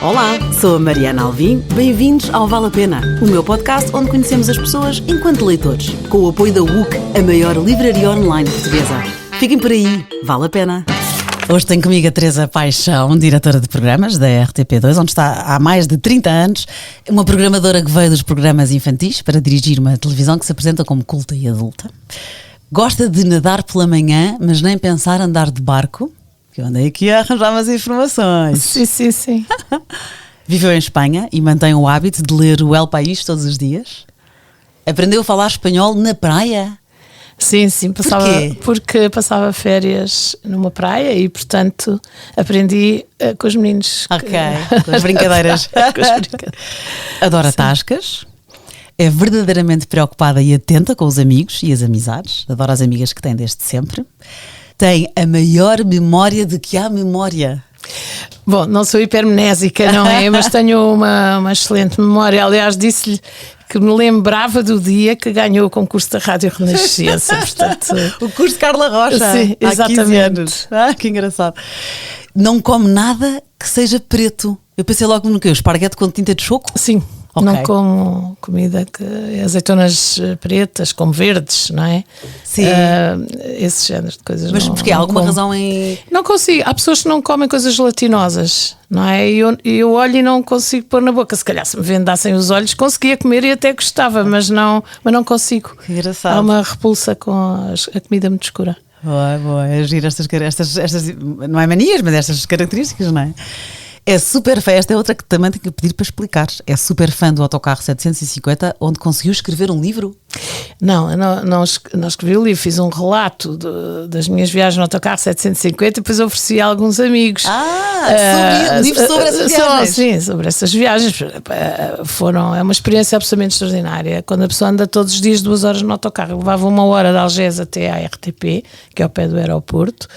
Olá, sou a Mariana Alvim, bem-vindos ao Vale a Pena, o meu podcast onde conhecemos as pessoas enquanto leitores, com o apoio da WUC, a maior livraria online portuguesa. Fiquem por aí, vale a pena. Hoje tenho comigo a Teresa Paixão, diretora de programas da RTP2, onde está há mais de 30 anos, uma programadora que veio dos programas infantis para dirigir uma televisão que se apresenta como culta e adulta. Gosta de nadar pela manhã, mas nem pensar andar de barco. Que eu andei aqui a arranjar umas informações. Sim. Viveu em Espanha e mantém o hábito de ler o El País todos os dias. Aprendeu a falar espanhol na praia. Sim, porque passava férias numa praia e, portanto, aprendi com os meninos. Ok, com as brincadeiras. Adora tascas. É verdadeiramente preocupada e atenta com os amigos e as amizades. Adora as amigas que tem desde sempre. Tem a maior memória de que há memória. Bom, não sou hipermnésica, não é? Mas tenho uma excelente memória. Aliás, disse-lhe que me lembrava do dia que ganhou o concurso da Rádio Renascença. Portanto, o curso de Carla Rocha. Sim, exatamente. Há 15 anos. Que engraçado. Não come nada que seja preto. Eu pensei logo no quê? O esparguete com tinta de choco? Sim. Okay. Não como comida que azeitonas pretas, como verdes, não é? Sim. Esse género de coisas. Mas porquê? Há alguma razão em... Não consigo. Há pessoas que não comem coisas gelatinosas, não é? E eu olho e não consigo pôr na boca. Se calhar se me vendassem os olhos conseguia comer e até gostava, mas não consigo. Que engraçado. Há uma repulsa com a comida muito escura. Boa. É giro estas não é manias, mas estas características, não é? É super fã, esta é outra que também tenho que pedir para explicar. É super fã do Autocarro 750, onde conseguiu escrever um livro? Não escrevi o livro, fiz um relato das minhas viagens no Autocarro 750 e depois ofereci a alguns amigos. Um livro sobre essas viagens? Sim, sobre essas viagens. É uma experiência absolutamente extraordinária. Quando a pessoa anda todos os dias 2 horas no autocarro, eu levava 1 hora de Algés até à RTP, que é ao pé do aeroporto,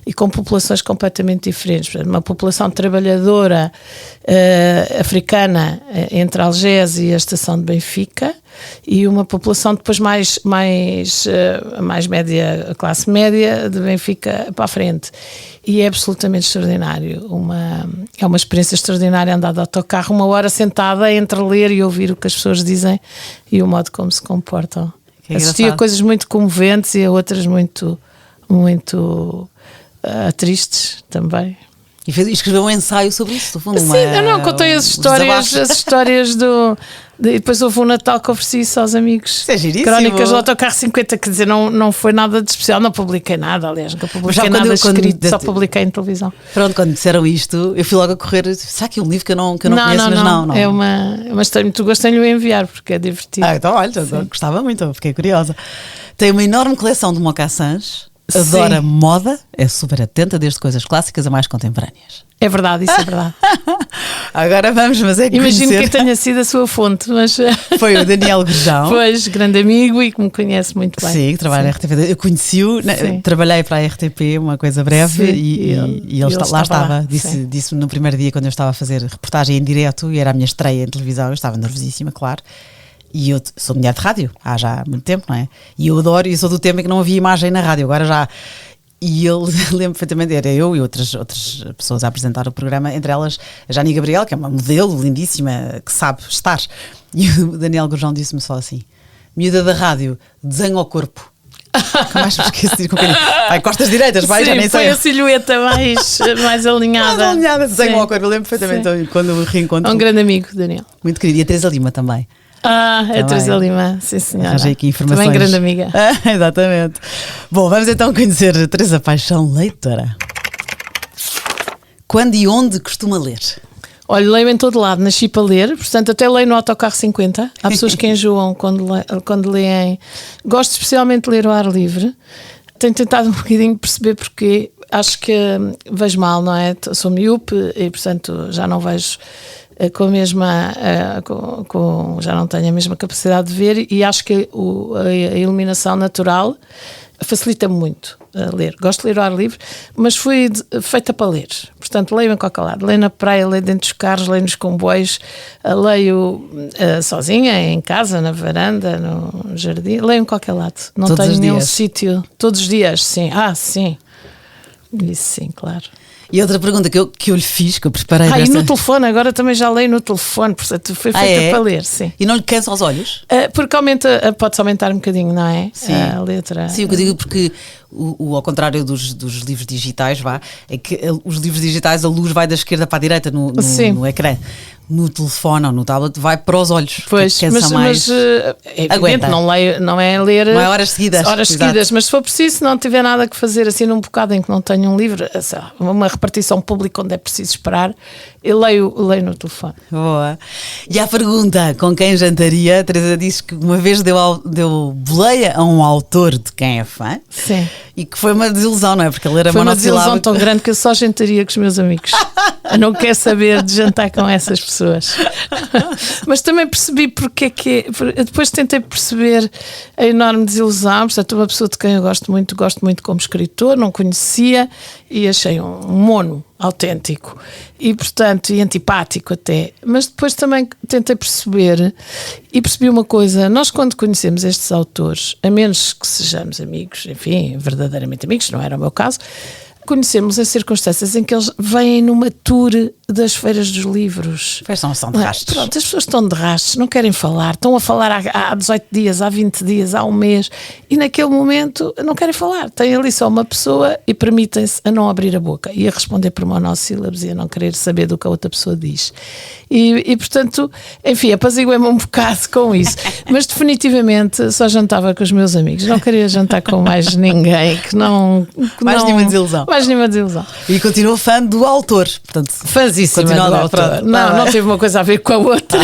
e com populações completamente diferentes. Uma população trabalhadora africana entre Algés e a estação de Benfica, e uma população depois mais média, classe média, de Benfica para a frente. E é absolutamente extraordinário. É uma experiência extraordinária andar de autocarro 1 hora sentada entre ler e ouvir o que as pessoas dizem e o modo como se comportam. Assisti a coisas muito comoventes e a outras muito tristes também. E escreveu um ensaio sobre isso? Sim, eu não contei as histórias e depois houve um Natal que ofereci isso aos amigos. Isso é giríssimo. Crónicas do Autocarro 50, quer dizer, não foi nada de especial, não publiquei nada, aliás, nunca publiquei nada escrito, só publiquei em televisão. Pronto, quando disseram isto, eu fui logo a correr, será que é um livro que eu não conheço, mas não. É uma história muito gosto em lhe enviar, porque é divertido. Então olha, gostava muito, fiquei curiosa. Tem uma enorme coleção de mocassins. Adora moda, é super atenta, desde coisas clássicas a mais contemporâneas. É verdade, isso é verdade. Agora vamos, mas é que imagino que tenha sido a sua fonte, mas... Foi o Daniel Gurjão. Pois, grande amigo e que me conhece muito bem. Sim, que trabalha na RTP. Eu conheci-o, trabalhei para a RTP uma coisa breve. Sim, e ele lá estava. Disse-me no primeiro dia, quando eu estava a fazer reportagem em direto, e era a minha estreia em televisão, eu estava nervosíssima, claro. E eu sou mulher de rádio, há já muito tempo, não é? E eu adoro, e sou do tempo em que não havia imagem na rádio, agora já. E ele, lembro perfeitamente, era eu e outras pessoas a apresentar o programa, entre elas a Jani Gabriel, que é uma modelo lindíssima, que sabe estar. E o Daniel Gurjão disse-me só assim: miúda da rádio, desenho ao corpo. Nunca mais me esqueci de dizer. Vai, costas direitas, vai, já nem sei. Foi a silhueta mais alinhada. Mais alinhada, desenho ao corpo. Eu lembro perfeitamente quando o reencontro. Um grande amigo, Daniel. Muito querido. E a Teresa Lima também. A Teresa Lima, sim senhora. Arranjei aqui informações. Também grande amiga. Exatamente. Bom, vamos então conhecer a Teresa Paixão, leitora. Quando e onde costuma ler? Olha, leio em todo lado, nasci para ler, portanto até leio no Autocarro 50. Há pessoas que enjoam quando leem. Gosto especialmente de ler ao ar livre. Tenho tentado um bocadinho perceber porque acho que vejo mal, não é? Sou miúpe e portanto já não vejo com a mesma, já não tenho a mesma capacidade de ver, e acho que a iluminação natural facilita-me muito a ler. Gosto de ler ao ar livre, mas fui feita para ler. Portanto, leio em qualquer lado. Leio na praia, leio dentro dos carros, leio nos comboios, leio sozinha, em casa, na varanda, no jardim. Leio em qualquer lado. Não todos tenho os nenhum dias. sítio. Todos os dias, sim. Sim. Isso sim, claro. E outra pergunta que eu lhe fiz, que eu preparei e no telefone, agora também já leio no telefone, portanto foi feita para ler, sim. E não lhe cansa os olhos? Porque pode-se aumentar um bocadinho, não é? Sim. A letra. Sim, o que eu digo porque, ao contrário dos livros digitais, é que os livros digitais a luz vai da esquerda para a direita no ecrã. No telefone ou no tablet vai para os olhos. Pois, mas é evidente, não é ler horas seguidas. Mas se for preciso, se não tiver nada que fazer assim num bocado em que não tenho um livro, uma repartição pública onde é preciso esperar, eu leio no telefone. Boa. E a pergunta, com quem jantaria? A Teresa disse que uma vez deu boleia a um autor de quem é fã. Sim. E que foi uma desilusão, não é? Porque ele era monossilábico. Foi uma desilusão tão grande que eu só jantaria com os meus amigos. Eu não quero saber de jantar com essas pessoas. Mas também percebi porque é que... Depois tentei perceber a enorme desilusão. Portanto, uma pessoa de quem eu gosto muito como escritor, não conhecia e achei um mono autêntico e, portanto, e antipático até. Mas depois também tentei perceber e percebi uma coisa: nós, quando conhecemos estes autores, a menos que sejamos amigos, enfim, verdadeiramente amigos, não era o meu caso, conhecemos as circunstâncias em que eles vêm numa tour das feiras dos livros. São de rastos. Pronto, as pessoas estão de rastos, não querem falar, estão a falar há 18 dias, há 20 dias, há um mês, e naquele momento não querem falar. Têm ali só uma pessoa e permitem-se a não abrir a boca e a responder por monossílabos e a não querer saber do que a outra pessoa diz. E portanto, enfim, apaziguei-me um bocado com isso. Mas definitivamente só jantava com os meus amigos. Não queria jantar com mais ninguém que não... nenhuma desilusão. Mais nenhuma desilusão. E continuou fã do autor. Portanto, fãzíssima do autor. Não teve uma coisa a ver com a outra.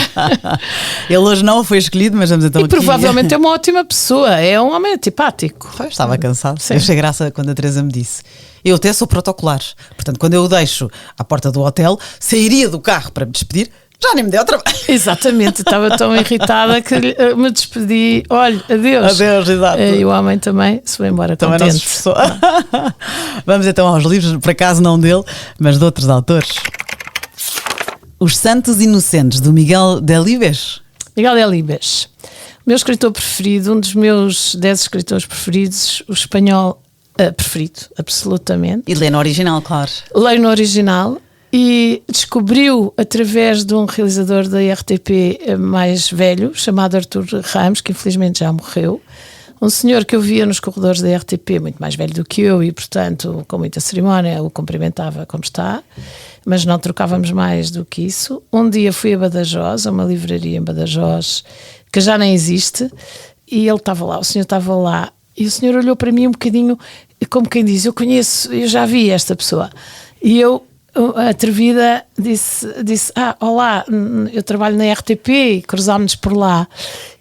Ele hoje não foi escolhido, mas vamos então aqui. Provavelmente é uma ótima pessoa. É um homem antipático. Estava cansado. Sim. Eu achei graça quando a Teresa me disse. Eu até sou protocolar. Portanto, quando eu o deixo à porta do hotel, sairia do carro para me despedir, já nem me deu trabalho. Exatamente, estava tão irritada que me despedi. Olha, adeus. Adeus, exato. E o homem também se foi embora também contente. Não se esforçou. Vamos então aos livros, por acaso não dele, mas de outros autores. Os Santos Inocentes, do Miguel Delibes. Miguel Delibes. Meu escritor preferido, um dos meus 10 escritores preferidos, o espanhol preferido, absolutamente. E lê no original, claro. Leio no original. E descobriu através de um realizador da RTP mais velho, chamado Artur Ramos, que infelizmente já morreu. Um senhor que eu via nos corredores da RTP, muito mais velho do que eu e, portanto, com muita cerimónia, o cumprimentava como está, mas não trocávamos mais do que isso. Um dia fui a Badajoz, a uma livraria em Badajoz, que já nem existe, e ele estava lá, o senhor estava lá, e o senhor olhou para mim um bocadinho, como quem diz, eu já vi esta pessoa. E eu, atrevida, disse: olá, eu trabalho na RTP e cruzámos-nos por lá.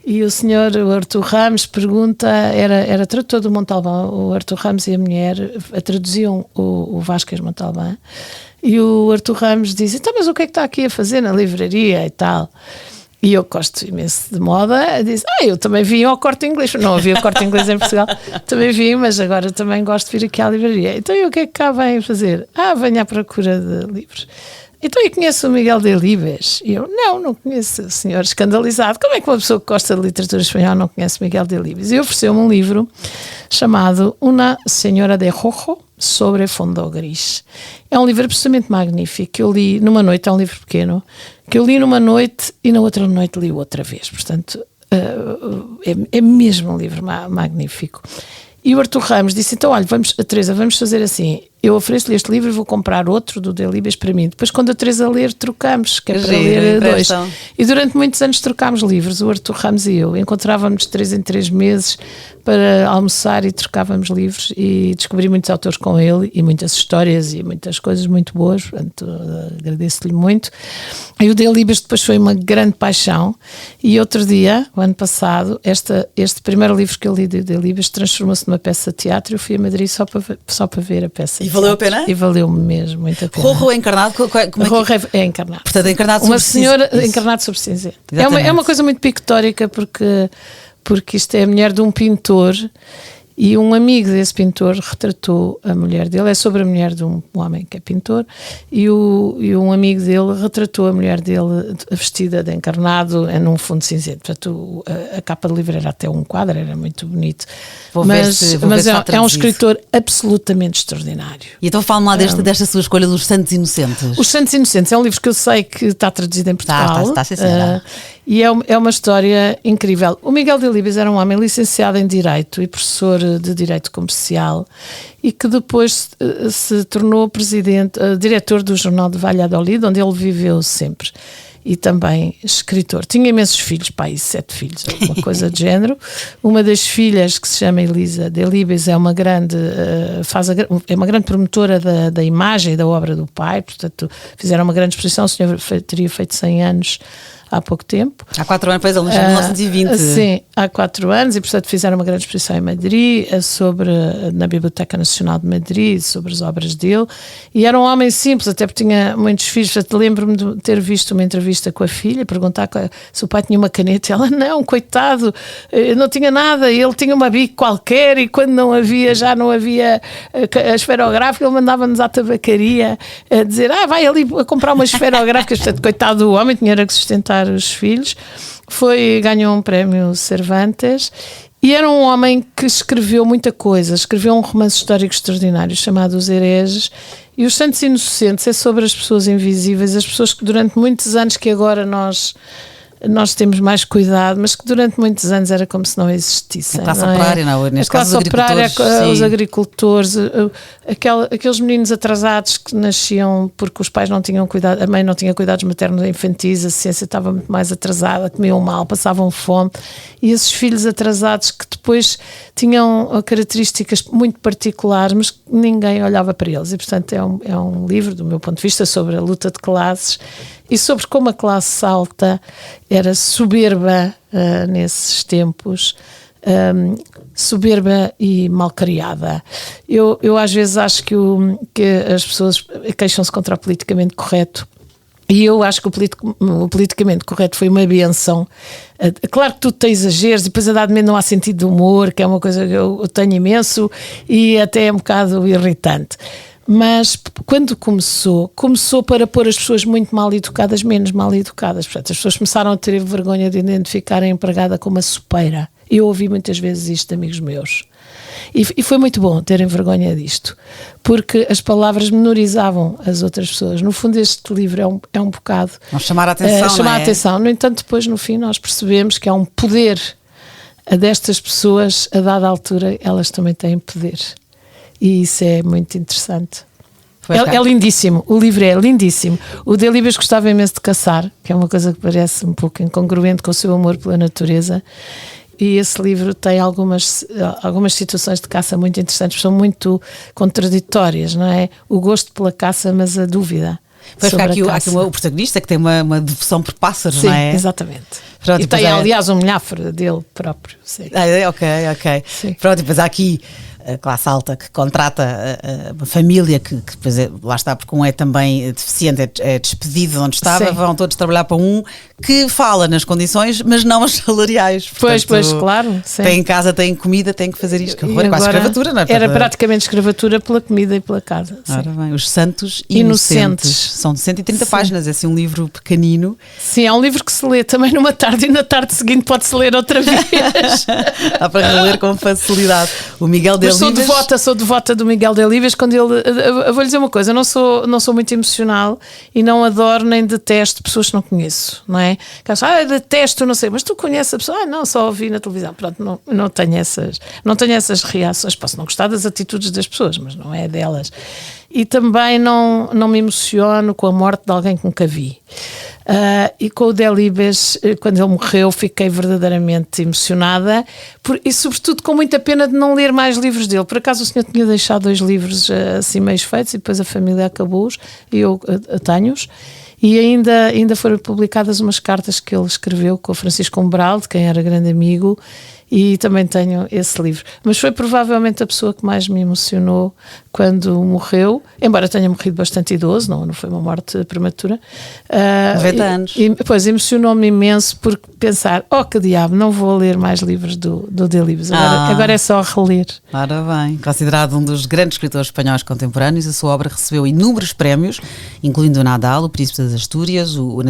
E o senhor, o Artur Ramos, pergunta, era tradutor do Montalbán, o Artur Ramos e a mulher traduziam o Vasquez Montalbán, e o Artur Ramos disse: então, mas o que é que está aqui a fazer na livraria e tal? E eu gosto imenso de moda, disse: eu também vim ao Corte Inglês. Não havia Corte Inglês em Portugal, também vim, mas agora também gosto de vir aqui à livraria. Então, e o que é que cá vem fazer? Venho à procura de livros. Então, eu conheço o Miguel Delibes? E eu: não conheço. O senhor escandalizado: como é que uma pessoa que gosta de literatura espanhola não conhece Miguel Delibes? E ofereceu-me um livro chamado Una Señora de Rojo sobre Fondo Gris. É um livro absolutamente magnífico, que eu li numa noite. É um livro pequeno, que eu li numa noite e na outra noite li outra vez. Portanto, é mesmo um livro magnífico. E o Artur Ramos disse: então, olha, Teresa, vamos fazer assim, eu ofereço-lhe este livro e vou comprar outro do Delibes para mim. Depois, quando a Teresa ler, trocamos, que é para ler dois. E durante muitos anos trocámos livros, o Artur Ramos e eu. Encontrávamos de 3 em 3 meses para almoçar e trocávamos livros, e descobri muitos autores com ele e muitas histórias e muitas coisas muito boas. Portanto, agradeço-lhe muito. E o Delibes depois foi uma grande paixão. E outro dia, o ano passado, este primeiro livro que eu li de Delibes transformou-se numa peça de teatro. Eu fui a Madrid só para ver a peça. E valeu a pena? E valeu-me mesmo muito a pena. Rojo é encarnado? Rojo é encarnado. Portanto, é encarnado sobre uma senhora encarnado sobre cinzento. É uma coisa muito pictórica, porque isto é a mulher de um pintor E um amigo desse pintor retratou a mulher dele, é sobre a mulher de um homem que é pintor, e um amigo dele retratou a mulher dele vestida de encarnado num fundo cinzento. Portanto, a capa do livro era até um quadro, era muito bonito. Mas é um escritor absolutamente extraordinário. E então fala-me lá desta sua escolha dos Santos Inocentes. Os Santos Inocentes é um livro que eu sei que está traduzido em Portugal. Está, sim, senhora. E é uma história incrível. O Miguel Delibes era um homem licenciado em Direito e professor de Direito Comercial e que depois se tornou diretor do Jornal de Valladolid, onde ele viveu sempre. E também escritor. Tinha imensos filhos, 7 filhos, alguma coisa de género. Uma das filhas, que se chama Elisa Delibes, é uma grande promotora da imagem e da obra do pai, portanto fizeram uma grande exposição. O senhor teria feito 100 anos há pouco tempo. Há 4 anos, pois, ele nasceu em 1920. Sim, há 4 anos, e portanto fizeram uma grande exposição em Madrid, na Biblioteca Nacional de Madrid, sobre as obras dele, e era um homem simples, até porque tinha muitos filhos. Lembro-me de ter visto uma entrevista com a filha, perguntar se o pai tinha uma caneta, ela, não, coitado, não tinha nada, ele tinha uma bic qualquer, e quando já não havia a esferográfica, ele mandava-nos à tabacaria a dizer, vai ali a comprar uma esferográfica. Portanto, coitado do homem, tinha que sustentar os filhos. Ganhou um prémio Cervantes e era um homem que escreveu muita coisa. Escreveu um romance histórico extraordinário chamado Os Hereges, e Os Santos Inocentes é sobre as pessoas invisíveis, as pessoas que durante muitos anos, que agora nós temos mais cuidado, mas que durante muitos anos era como se não existissem. A classe operária, neste caso os agricultores, aqueles meninos atrasados que nasciam porque os pais não tinham cuidado, a mãe não tinha cuidados maternos infantis, a ciência estava muito mais atrasada, comiam mal, passavam fome, e esses filhos atrasados que depois tinham características muito particulares, mas que ninguém olhava para eles. E portanto é um livro, do meu ponto de vista, sobre a luta de classes e sobre como a classe alta era soberba nesses tempos, soberba e malcriada. Eu às vezes acho que as pessoas queixam-se contra o politicamente correto, e eu acho que o politicamente correto foi uma benção. Claro que tudo tem exageros, e depois a dado menos não há sentido de humor, que é uma coisa que eu tenho imenso e até é um bocado irritante. Mas quando começou para pôr as pessoas muito mal educadas menos mal educadas. Portanto, as pessoas começaram a ter vergonha de identificar a empregada como a sopeira. Eu ouvi muitas vezes isto de amigos meus. E foi muito bom terem vergonha disto, porque as palavras menorizavam as outras pessoas. No fundo, este livro é um bocado... Vamos chamar a atenção, chamar a atenção. No entanto, depois, no fim, nós percebemos que há um poder destas pessoas, a dada altura, elas também têm poder. E isso é muito interessante. É lindíssimo, o livro é lindíssimo. O Delibes gostava imenso de caçar, que é uma coisa que parece um pouco incongruente com o seu amor pela natureza, e esse livro tem algumas situações de caça muito interessantes, são muito contraditórias, não é? O gosto pela caça, mas a dúvida. Pois há aqui o protagonista que tem uma devoção por pássaros, sim, não é? Exatamente. Pronto, e tem, aliás, um milhafre dele próprio. Sim. Ok. Sim. Pronto, e depois há aqui a classe alta que contrata uma família que depois lá está, porque um é também deficiente, é despedido de onde estava. Sim. Vão todos trabalhar para um que fala nas condições, mas não as salariais. Portanto, pois, claro. Sim. Tem em casa, tem comida, tem que fazer isto. Que horror, quase escravatura, não é? Era praticamente escravatura pela comida e pela casa. Ora bem, Os Santos Inocentes. São de 130 páginas, é assim um livro pequenino. Sim, é um livro que se lê também numa tarde, e na tarde seguinte pode-se ler outra vez. Dá para reler com facilidade. O Miguel Delibes... Sou devota do Miguel Delibes. Quando ele... Eu vou-lhe dizer uma coisa, eu não sou muito emocional e não adoro nem detesto pessoas que não conheço, não é? Que acham, eu detesto, não sei, mas tu conheces a pessoa? Não, só ouvi na televisão. Pronto, não tenho essas reações. Posso não gostar das atitudes das pessoas, mas não é delas. E também não me emociono com a morte de alguém que nunca vi. E com o Delibes, quando ele morreu, fiquei verdadeiramente emocionada e sobretudo com muita pena de não ler mais livros dele. Por acaso o senhor tinha deixado 2 livros assim meio feitos, e depois a família acabou-os e eu tenho-os. E ainda foram publicadas umas cartas que ele escreveu com o Francisco Umbral, de quem era grande amigo, e também tenho esse livro. Mas foi provavelmente a pessoa que mais me emocionou quando morreu, embora tenha morrido bastante idoso, não foi uma morte prematura. 90 anos. Pois, emocionou-me imenso por pensar, que diabo, não vou ler mais livros do Delibes, agora é só reler. Ora bem, considerado um dos grandes escritores espanhóis contemporâneos, a sua obra recebeu inúmeros prémios, incluindo o Nadal, o Príncipe das Astúrias, o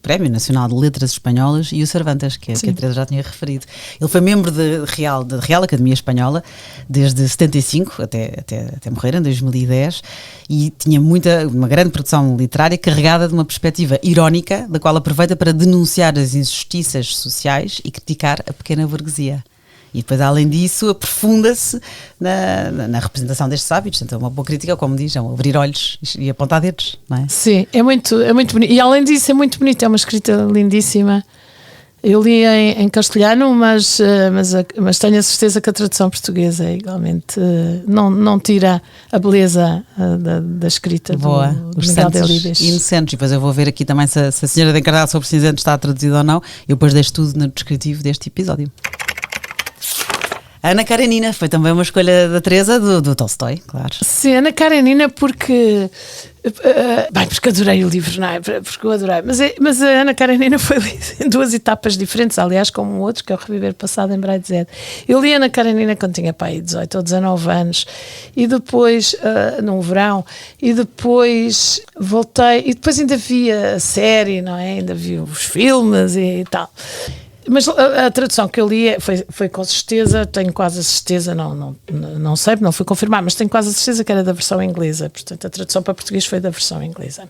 Prémio Nacional de Letras Espanholas e o Cervantes, que a Teresa já tinha referido. Ele foi membro da Real Academia Espanhola desde 75 até morrer em 2010, e tinha uma grande produção literária carregada de uma perspectiva irónica, da qual aproveita para denunciar as injustiças sociais e criticar a pequena burguesia. E depois, além disso, aprofunda-se na representação destes hábitos. Então, uma boa crítica, como diz, é um abrir olhos e apontar dedos, não é? Sim, é muito bonito. E além disso, é muito bonito, é uma escrita lindíssima. Eu li em castelhano, mas tenho a certeza que a tradução portuguesa é igualmente não tira a beleza da escrita do Miguel Delibes. Inocentes. E depois eu vou ver aqui também se a Senhora de Encarnado sobre Cinzento está traduzida ou não. Eu depois deixo tudo no descritivo deste episódio. Ana Karenina foi também uma escolha da Teresa, do Tolstói, claro. Sim, Ana Karenina porque adorei o livro, não é? Porque eu adorei. Mas a Ana Karenina foi lida em duas etapas diferentes, aliás, como um outro, que é o Reviver Passado em Brideshead. Eu li a Ana Karenina quando tinha 18 ou 19 anos, e depois, num verão, e depois voltei, e depois ainda vi a série, não é? Ainda vi os filmes e tal. Mas a tradução que eu li foi com certeza, tenho quase a certeza, não sei, não fui confirmar, mas tenho quase a certeza que era da versão inglesa. Portanto, a tradução para português foi da versão inglesa.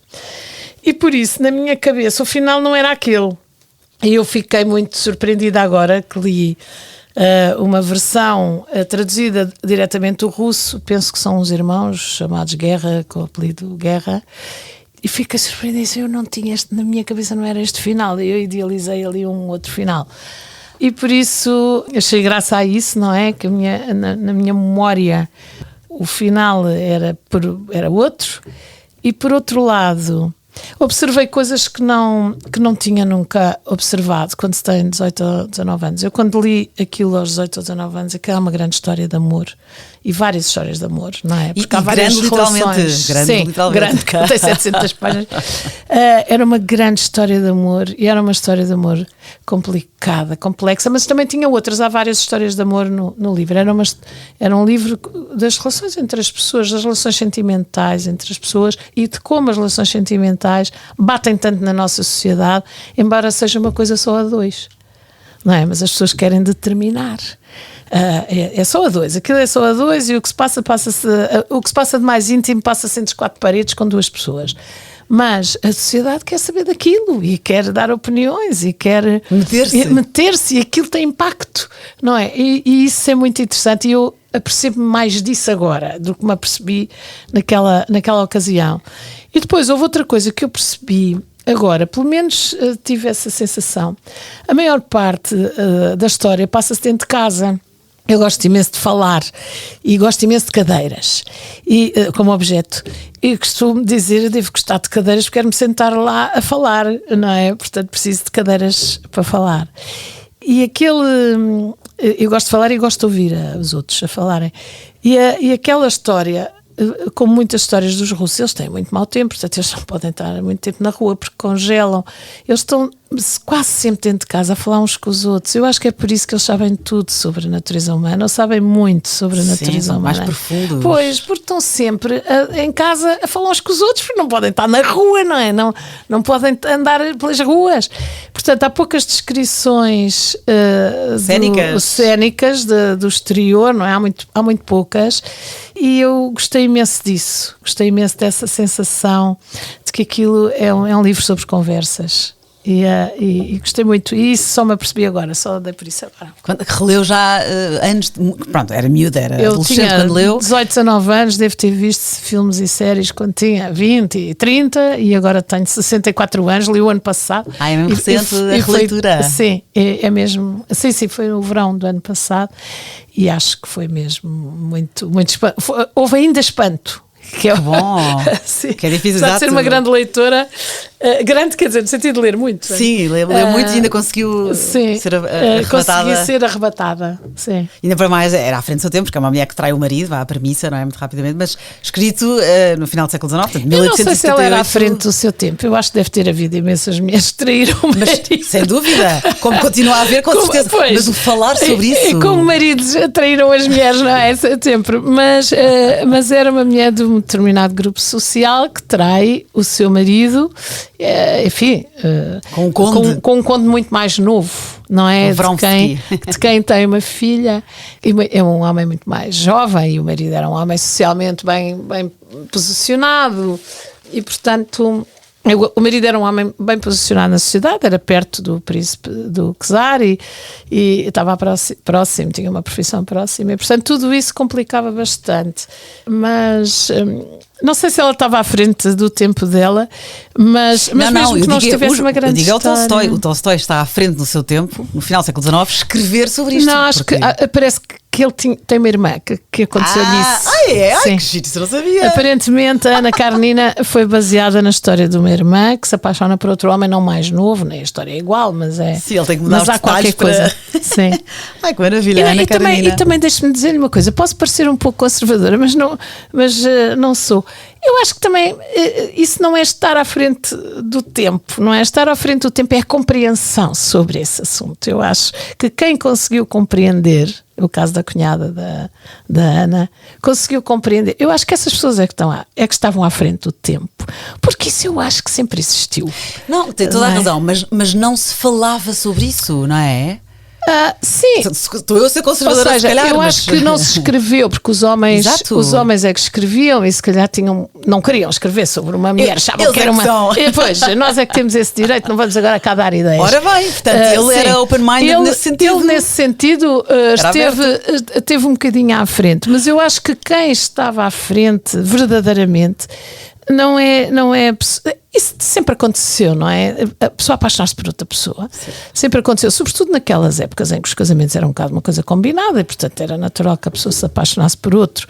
E por isso, na minha cabeça, o final não era aquele. E eu fiquei muito surpreendida agora que li uma versão traduzida diretamente do russo. Penso que são uns irmãos chamados Guerra, com o apelido Guerra. E fiquei surpreendida, eu não tinha na minha cabeça não era este final, eu idealizei ali um outro final. E por isso achei graça a isso, não é? Que na minha memória o final era outro, e por outro lado observei coisas que não tinha nunca observado quando se tem 18 ou 19 anos. Eu quando li aquilo aos 18 ou 19 anos, aquilo é uma grande história de amor, e várias histórias de amor, não é? Porque há várias relações. Grande, tem 700 páginas. Era uma grande história de amor, e era uma história de amor complicada, complexa, mas também tinha outras. Há várias histórias de amor no livro. Era um livro das relações entre as pessoas, das relações sentimentais entre as pessoas, e de como as relações sentimentais batem tanto na nossa sociedade, embora seja uma coisa só a dois, não é? Mas as pessoas querem determinar. É só a dois, aquilo é só a dois, e o que se passa de mais íntimo passa-se entre 4 paredes com 2 pessoas. Mas a sociedade quer saber daquilo e quer dar opiniões e quer meter-se, e aquilo tem impacto, não é? E isso é muito interessante, e eu apercebo-me mais disso agora do que me apercebi naquela ocasião. E depois houve outra coisa que eu percebi agora, pelo menos tive essa sensação. A maior parte da história passa-se dentro de casa. Eu gosto imenso de falar e gosto imenso de cadeiras e, como objeto. E costumo dizer, eu devo gostar de cadeiras porque quero-me sentar lá a falar, não é? Portanto, preciso de cadeiras para falar. E eu gosto de falar e gosto de ouvir os outros a falarem. E aquela história, como muitas histórias dos russos, eles têm muito mau tempo, portanto eles não podem estar muito tempo na rua porque congelam. Eles estão quase sempre dentro de casa a falar uns com os outros. Eu acho que é por isso que eles sabem tudo sobre a natureza humana, ou sabem muito sobre a natureza humana. Mais profundos. Pois, porque estão sempre em casa a falar uns com os outros, porque não podem estar na rua, não é? Não podem andar pelas ruas. Portanto, há poucas descrições cénicas do exterior, não é? Há muito poucas, e eu gostei imenso disso. Gostei imenso dessa sensação de que aquilo é um livro sobre conversas. E gostei muito, e isso só me apercebi agora, só dei por isso agora. Quando releu já pronto, era miúda, era adolescente quando leu. 18, 19 anos, devo ter visto filmes e séries quando tinha 20 e 30, e agora tenho 64 anos, li o ano passado. É mesmo recente a releitura. Sim, é mesmo, sim, foi no verão do ano passado, e acho que foi mesmo muito, muito espanto. Houve ainda espanto. Que é bom, sim. Que é difícil de ser uma grande leitora, Grande, quer dizer, no sentido de ler muito. Sim, leu muito e ainda conseguiu ser arrebatada. Consegui ser arrebatada, sim. E ainda para mais, era à frente do seu tempo, porque é uma mulher que trai o marido, vá à premissa, não é? Muito rapidamente, mas escrito no final do século XIX, portanto, 1878. Eu não sei se ela era à frente do seu tempo, eu acho que deve ter havido imensas mulheres que traíram o marido. Mas, sem dúvida, como continua a haver, com certeza. Pois, mas o falar sobre isso... Como maridos traíram as mulheres, não é? Sempre. Mas era uma mulher de um determinado grupo social que trai o seu marido, enfim, com um conde muito mais novo, não é? De quem tem uma filha, e é um homem muito mais jovem, e o marido era um homem socialmente bem posicionado, e portanto... O marido era um homem bem posicionado na sociedade, era perto do príncipe do czar e estava próximo, tinha uma profissão próxima, e portanto tudo isso complicava bastante. Mas não sei se ela estava à frente do tempo dela, mas mesmo que não estivesse uma grande história. O Tolstói está à frente do seu tempo, no final do século XIX, escrever sobre isto. Não, acho que parece que ele tem uma irmã que aconteceu-lhe isso. Ai, que chique, isso eu não sabia. Aparentemente a Ana Karenina foi baseada na história de uma irmã que se apaixona por outro homem não mais novo, nem a história é igual, mas é... Sim, ele tem que mudar mas há qualquer coisa. Sim. Ai, que maravilha, Ana Karenina. E também deixe-me dizer-lhe uma coisa, posso parecer um pouco conservadora, mas não sou. Eu acho que também isso não é estar à frente do tempo, não é? Estar à frente do tempo é a compreensão sobre esse assunto. Eu acho que quem conseguiu compreender, o caso da cunhada da Ana, conseguiu compreender. Eu acho que essas pessoas é que estavam à frente do tempo, porque isso eu acho que sempre existiu. Não, tem toda a razão, mas não se falava sobre isso, não é? Sim. Estou eu a ser conservadora, ou seja, se calhar, eu acho que não se escreveu porque os homens é que escreviam e se calhar não queriam escrever sobre uma mulher, achavam que era uma... Pois, nós é que temos esse direito, não vamos agora cá dar ideias. Ora bem, portanto, ele era open-minded nesse sentido. Ele nesse sentido esteve um bocadinho à frente, mas eu acho que quem estava à frente verdadeiramente não é isso sempre aconteceu, não é? A pessoa apaixonar-se por outra pessoa. Sim. Sempre aconteceu, sobretudo naquelas épocas em que os casamentos eram um bocado uma coisa combinada e portanto era natural que a pessoa se apaixonasse por outro,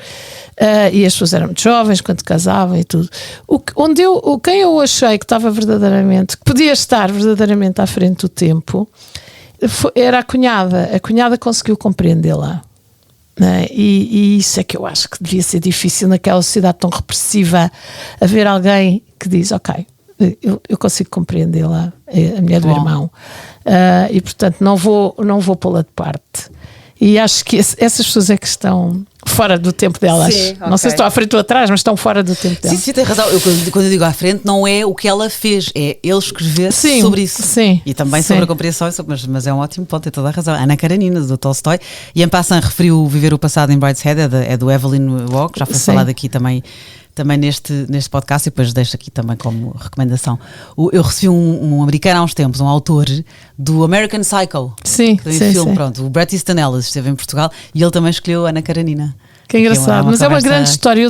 e as pessoas eram muito jovens quando casavam e tudo. Quem eu achei que estava verdadeiramente, que podia estar verdadeiramente à frente do tempo, era a cunhada conseguiu compreendê-la. E isso é que eu acho que devia ser difícil naquela sociedade tão repressiva, haver alguém que diz, ok, eu consigo compreendê-la, a mulher do irmão, e portanto não vou pô-la de parte. E acho que essas pessoas é que estão fora do tempo delas. Sim, okay. Não sei se estão à frente ou atrás, mas estão fora do tempo delas. Sim, tem razão. Quando eu digo à frente, não é o que ela fez, é ele escrever sobre isso. Sim, e também sobre a compreensão, mas é um ótimo ponto, tem toda a razão. Ana Karenina, do Tolstói. E en passant referiu Viver o Passado em Brideshead, é do Evelyn Waugh, já foi falado aqui também neste podcast, e depois deixo aqui também como recomendação. Eu recebi um americano há uns tempos, um autor do American Psycho. Sim, que tem filme, pronto, o Bret Easton Ellis esteve em Portugal e ele também escolheu Ana Karenina. Que engraçado, mas é uma grande história.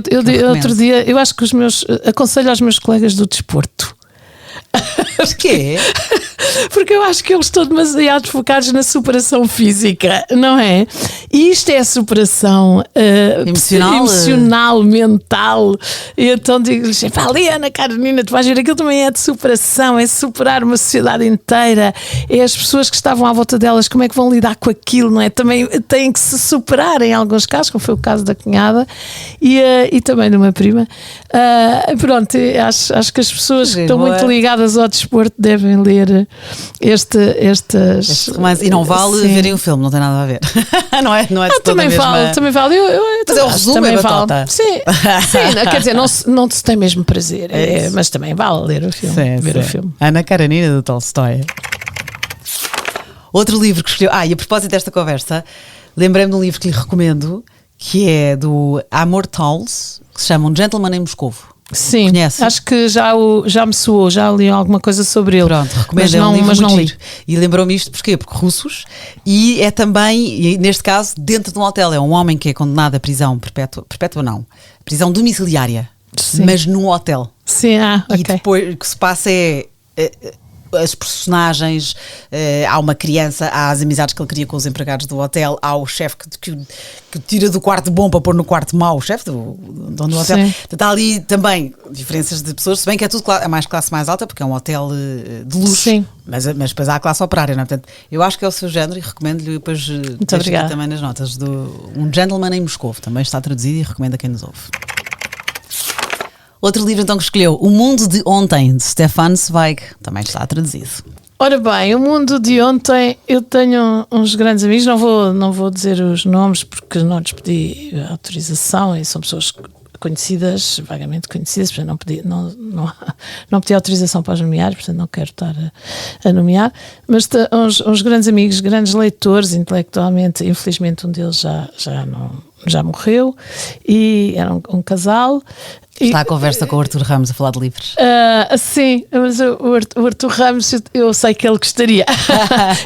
Outro dia, eu acho que aconselho aos meus colegas do desporto. Porquê? Porque eu acho que eles estão demasiado focados na superação física, não é? E isto é a superação emocional, mental. E então digo-lhes, ali Ana Karenina, tu vais ver, aquilo também é de superação, é superar uma sociedade inteira, é as pessoas que estavam à volta delas, como é que vão lidar com aquilo, não é? Também têm que se superar em alguns casos, como foi o caso da cunhada e também de uma prima. Pronto, acho que as pessoas que estão muito ligadas ao desporto devem ler estes romances. E não vale verem o filme, não tem nada a ver. não é de também vale. Mas é o resumo, é batata. Sim, quer dizer, não se tem mesmo prazer, mas também vale ler o filme, o filme. Ana Karenina, do Tolstói. Outro livro que escolheu. E a propósito desta conversa, lembrei-me de um livro que lhe recomendo, que é do Amor Towles, que se chama Um Gentleman em Moscovo. Sim, conhece? Acho que já me soou, já li alguma coisa sobre ele. Pronto, recomendo, mas não li. E lembrou-me isto porquê? Porque russos, e é também, e neste caso, dentro de um hotel. É um homem que é condenado a prisão perpétua não, prisão domiciliária, mas num hotel. Sim, E depois o que se passa é as personagens, há uma criança, há as amizades que ele cria com os empregados do hotel, há o chefe que tira do quarto bom para pôr no quarto mau, o chefe do dono do hotel. Está ali também diferenças de pessoas, se bem que é tudo a mais classe mais alta, porque é um hotel de luxo. Sim. Mas depois há a classe operária, não é? Portanto, eu acho que é o seu género e recomendo-lhe, depois deixo aqui também nas notas, Um Gentleman em Moscou, também está traduzido e recomendo a quem nos ouve. Outro livro então que escolheu, O Mundo de Ontem, de Stefan Zweig, também está traduzido. Ora bem, O Mundo de Ontem, eu tenho uns grandes amigos, não vou dizer os nomes porque não lhes pedi autorização e são pessoas conhecidas, vagamente conhecidas, portanto não pedi autorização para os nomear, portanto não quero estar a nomear, mas uns grandes amigos, grandes leitores intelectualmente, infelizmente um deles já morreu, e era um casal. Está a conversa com o Artur Ramos a falar de livros. Sim, mas o Artur Ramos, eu sei que ele gostaria.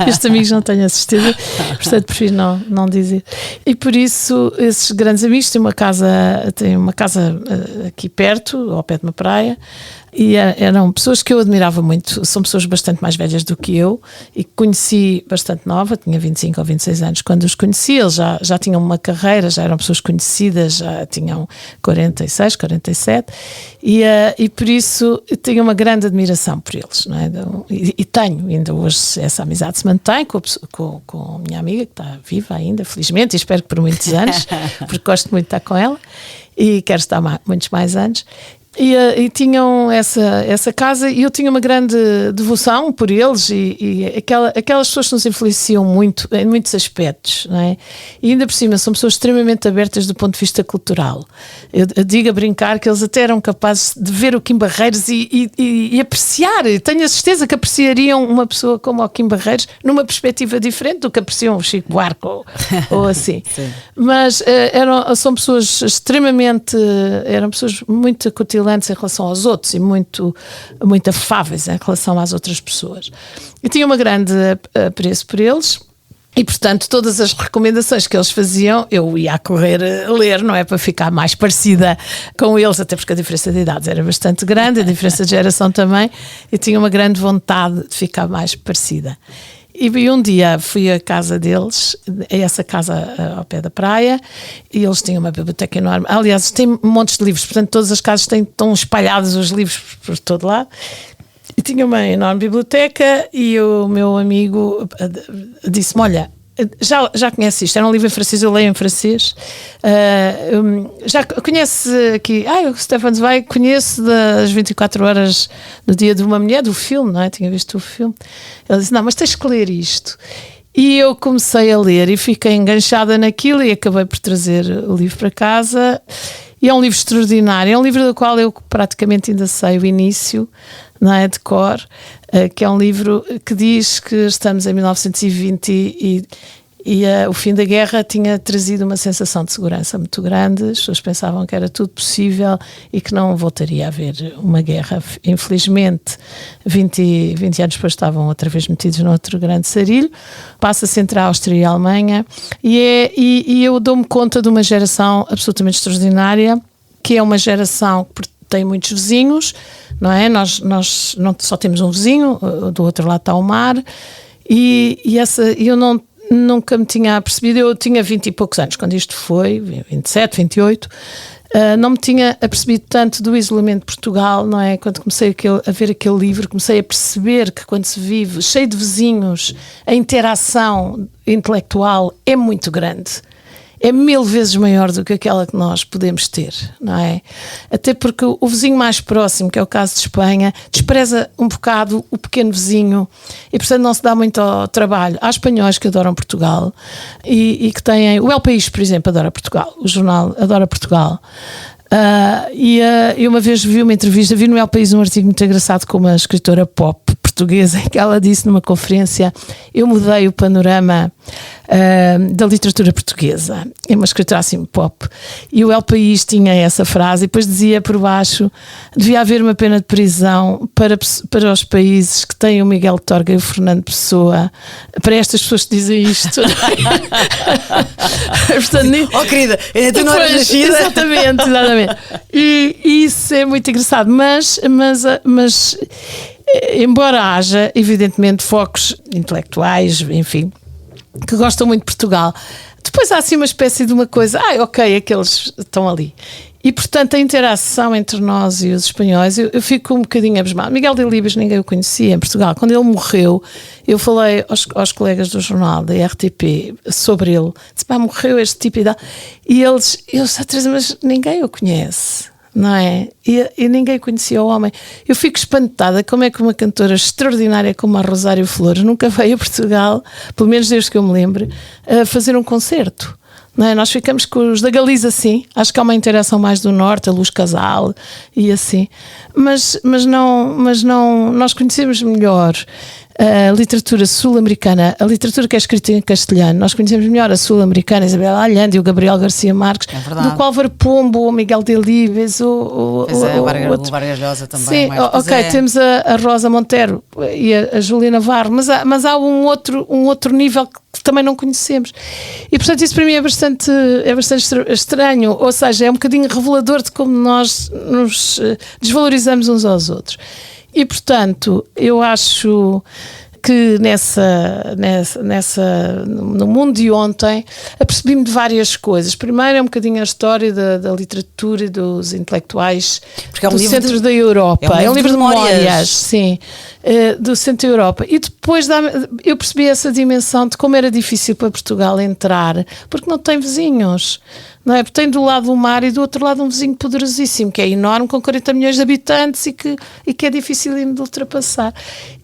Estes amigos não tenho a certeza, portanto prefiro não dizer. E por isso, esses grandes amigos têm uma casa aqui perto, ao pé de uma praia, e eram pessoas que eu admirava muito. São pessoas bastante mais velhas do que eu e que conheci bastante nova, tinha 25 ou 26 anos quando os conheci. Eles já tinham uma carreira, já eram pessoas conhecidas, já tinham 46, 47 e por isso tenho uma grande admiração por eles, não é? E tenho, ainda hoje essa amizade se mantém com a minha amiga, que está viva ainda, felizmente, e espero que por muitos anos, porque gosto muito de estar com ela e quero estar muitos mais anos. E tinham essa casa e eu tinha uma grande devoção por eles e aquelas pessoas que nos influenciam muito em muitos aspectos, não é? E ainda por cima são pessoas extremamente abertas do ponto de vista cultural. Eu digo a brincar que eles até eram capazes de ver o Kim Barreiros e apreciar. Tenho a certeza que apreciariam uma pessoa como o Kim Barreiros numa perspectiva diferente do que apreciam o Chico Buarque ou assim. Mas são pessoas eram pessoas muito cutilantes em relação aos outros e muito, muito afáveis em relação às outras pessoas. Eu tinha uma grande apreço por eles e, portanto, todas as recomendações que eles faziam, eu ia a correr a ler, não é? Para ficar mais parecida com eles, até porque a diferença de idades era bastante grande, a diferença de geração também, e tinha uma grande vontade de ficar mais parecida. E um dia fui à casa deles, a essa casa ao pé da praia, e eles tinham uma biblioteca enorme. Aliás, tem montes de livros, portanto todas as casas estão espalhados os livros por todo lado. E tinha uma enorme biblioteca e o meu amigo disse-me, olha, já conhece isto, era um livro em francês, eu leio em francês, já conhece aqui, o Stefan Zweig, conhece das 24 horas do Dia de uma Mulher, do filme, não é? Tinha visto o filme. Ele disse, não, mas tens que ler isto. E eu comecei a ler e fiquei enganchada naquilo e acabei por trazer o livro para casa. E é um livro extraordinário, é um livro do qual eu praticamente ainda sei o início, não é, de cor, que é um livro que diz que estamos em 1920 e o fim da guerra tinha trazido uma sensação de segurança muito grande, as pessoas pensavam que era tudo possível e que não voltaria a haver uma guerra. Infelizmente, 20 anos depois estavam outra vez metidos noutro grande sarilho, passa-se entre a Áustria e a Alemanha e eu dou-me conta de uma geração absolutamente extraordinária, que é uma geração que tem muitos vizinhos, não é? Nós não só temos um vizinho, do outro lado está o mar, e eu nunca me tinha apercebido. Eu tinha 20 e poucos anos quando isto foi, 27, 28, não me tinha apercebido tanto do isolamento de Portugal, não é? Quando comecei a ver aquele livro, comecei a perceber que quando se vive cheio de vizinhos, a interação intelectual é muito grande. É 1000 vezes maior do que aquela que nós podemos ter, não é? Até porque o vizinho mais próximo, que é o caso de Espanha, despreza um bocado o pequeno vizinho e, portanto, não se dá muito ao trabalho. Há espanhóis que adoram Portugal e que têm... O El País, por exemplo, adora Portugal. O jornal adora Portugal. Eu uma vez vi uma entrevista, vi no El País um artigo muito engraçado com uma escritora pop portuguesa, em que ela disse numa conferência: eu mudei o panorama da literatura portuguesa. É uma escritora assim pop, e o El País tinha essa frase e depois dizia por baixo: devia haver uma pena de prisão para os países que têm o Miguel Torga e o Fernando Pessoa, para estas pessoas que dizem isto. Portanto, querida, tu não eras nascida. Exatamente. E isso é muito engraçado, mas embora haja, evidentemente, focos intelectuais, enfim, que gostam muito de Portugal, depois há assim uma espécie de uma coisa, ok, aqueles estão ali. E, portanto, a interação entre nós e os espanhóis, eu fico um bocadinho abismado. Miguel Delibes ninguém o conhecia em Portugal. Quando ele morreu, eu falei aos colegas do jornal, da RTP, sobre ele. Disse, morreu este tipo e eles mas ninguém o conhece, não é? E ninguém conhecia o homem. Eu fico espantada como é que uma cantora extraordinária como a Rosário Flores nunca veio a Portugal, pelo menos desde que eu me lembre, a fazer um concerto. Não é? Nós ficamos com os da Galiza, sim. Acho que há uma interação mais do Norte, a Luz Casal e assim. Mas não, nós conhecemos melhor a literatura sul-americana, a literatura que é escrita em castelhano. Nós conhecemos melhor a sul-americana, Isabel Allende e o Gabriel Garcia Marques, do que o Álvaro Pombo, o Miguel Delibes, o Vargas Llosa também. Sim, temos a Rosa Montero e a Júlia Navarro, mas há um outro nível que também não conhecemos. E, portanto, isso para mim é bastante estranho, ou seja, é um bocadinho revelador de como nós nos desvalorizamos uns aos outros. E, portanto, eu acho que no mundo de ontem apercebi-me de várias coisas. Primeiro é um bocadinho a história da literatura e dos intelectuais do centro da Europa. É um livro de memórias, sim, do centro da Europa. E depois eu percebi essa dimensão de como era difícil para Portugal entrar, porque não tem vizinhos. Não é? Porque tem do lado o mar e do outro lado um vizinho poderosíssimo, que é enorme, com 40 milhões de habitantes e que é difícil de ultrapassar.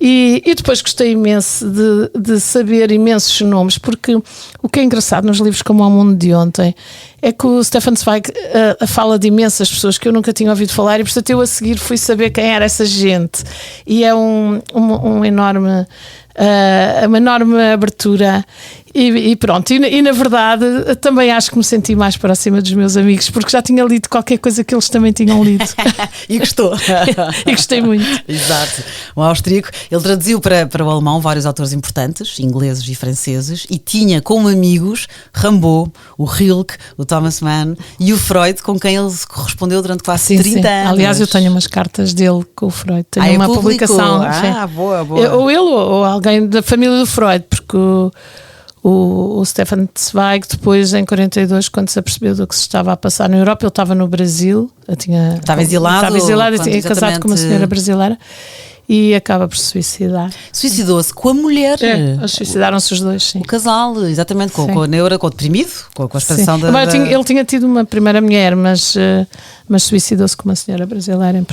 E depois gostei imenso de saber imensos nomes, porque o que é engraçado nos livros como O Mundo de Ontem é que o Stefan Zweig fala de imensas pessoas que eu nunca tinha ouvido falar e, portanto, eu a seguir fui saber quem era essa gente. E é uma enorme abertura e pronto, e na verdade também acho que me senti mais próxima dos meus amigos, porque já tinha lido qualquer coisa que eles também tinham lido. E gostou. E gostei muito. Exato. O austríaco, ele traduziu para o alemão vários autores importantes, ingleses e franceses, e tinha como amigos Rimbaud, o Rilke, o Thomas Mann e o Freud, com quem ele se correspondeu durante quase 30 anos. Aliás, eu tenho umas cartas dele com o Freud, tenho uma publicação. Boa. Ou ele ou alguém da família do Freud, porque o Stefan Zweig, depois em 42, quando se apercebeu do que se estava a passar na Europa, ele estava no Brasil, estava exilado e tinha casado com uma senhora brasileira e acaba por se suicidar. Suicidou-se com a mulher. Suicidaram-se os dois, sim. O casal, exatamente, com a neura, com o deprimido, com a expansão da... Ele tinha tido uma primeira mulher, mas suicidou-se com uma senhora brasileira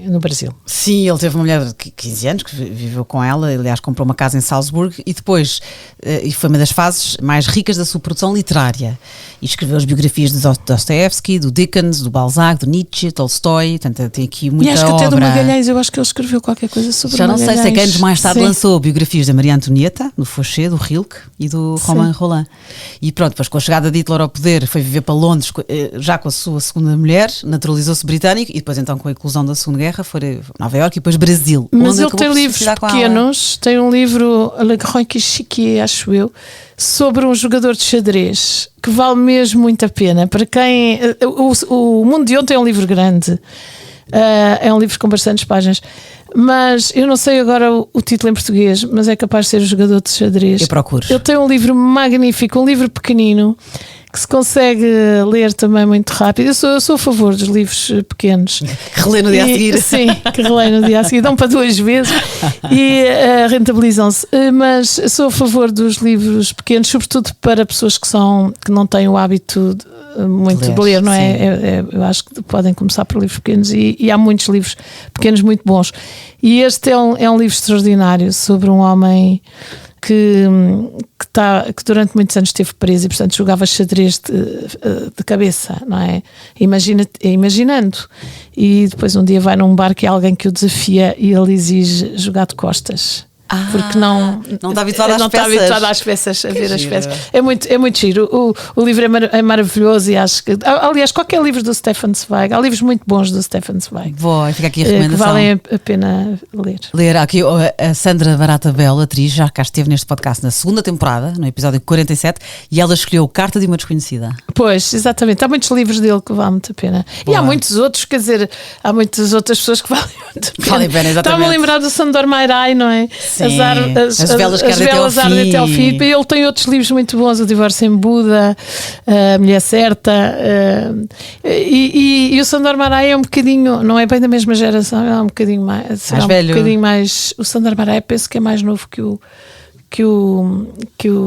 no Brasil. Sim, ele teve uma mulher de 15 anos que viveu com ela, aliás comprou uma casa em Salzburgo e depois e foi uma das fases mais ricas da sua produção literária e escreveu as biografias de Dostoevsky, do Dickens, do Balzac, do Nietzsche, Tolstói, portanto tem aqui muita obra. E acho que até do Magalhães, eu acho que ele escreveu qualquer coisa sobre já Magalhães. Já não sei, que anos mais tarde lançou biografias da Maria Antonieta, do Fauché, do Rilke e do Romain Rolland. E pronto, depois com a chegada de Hitler ao poder foi viver para Londres já com a sua segunda mulher, naturalizou-se britânico e depois então com a eclosão da Segunda Guerra foi Nova Iorque e depois Brasil. Mas ele tem livros pequenos, tem um livro Le Grand Chiquier, acho eu, sobre um jogador de xadrez que vale mesmo muito a pena. Para quem... O Mundo de Ontem é um livro grande, é um livro com bastantes páginas, mas eu não sei agora o título em português, mas é capaz de ser O Jogador de Xadrez. Eu procuro. Ele tem um livro magnífico, um livro pequenino, que se consegue ler também muito rápido. Eu sou a favor dos livros pequenos. Que relê no dia a seguir. Sim, que relê no dia a seguir. Dão para 2 vezes e rentabilizam-se. Mas sou a favor dos livros pequenos, sobretudo para pessoas que não têm o hábito de ler, não é? Eu acho que podem começar por livros pequenos e há muitos livros pequenos muito bons. E este é um livro extraordinário sobre um homem que durante muitos anos esteve preso e, portanto, jogava xadrez de cabeça, não é? Imaginando. E depois um dia vai num bar que há alguém que o desafia e ele exige jogar de costas. Porque não está habituado às peças, a ver as peças. É muito giro. O livro é maravilhoso e acho que, aliás, qualquer livro do Stefan Zweig, há livros muito bons do Stefan Zweig. Fica aqui a recomendação. Que valem a pena ler. Aqui a Sandra Barata Bell, atriz, já cá esteve neste podcast na segunda temporada, no episódio 47, e ela escolheu Carta de uma Desconhecida. Pois, exatamente. Há muitos livros dele que valem muito a pena. Boa. E há muitos outros, quer dizer, há muitas outras pessoas que valem muito a pena. Valem a pena, exatamente. Estava a lembrar do Sandor Mairai, não é? Sim, as velas ardem até ao fim. E ele tem outros livros muito bons, O Divórcio em Buda, A Mulher Certa. E o Sandor Mairai é um bocadinho, não é bem da mesma geração, é um bocadinho mais velho. Um bocadinho mais, o Sandor Mairai penso que é mais novo que o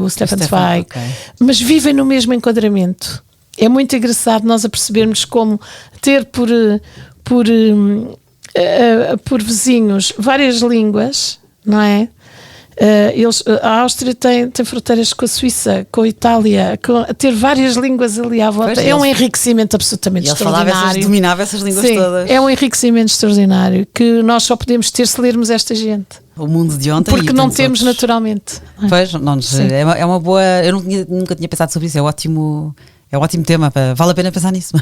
Stefan Zweig, okay. Mas vivem no mesmo enquadramento. É muito engraçado nós a percebermos como ter por vizinhos várias línguas, não é? A Áustria tem fronteiras com a Suíça, com a Itália, ter várias línguas ali à volta. Pois, é um enriquecimento absolutamente extraordinário. Dominava essas línguas todas. É um enriquecimento extraordinário que nós só podemos ter se lermos esta gente. O mundo de ontem. Porque não temos outros. Naturalmente. Pois, não, é uma boa. Eu nunca tinha pensado sobre isso. É um ótimo tema. Vale a pena pensar nisso.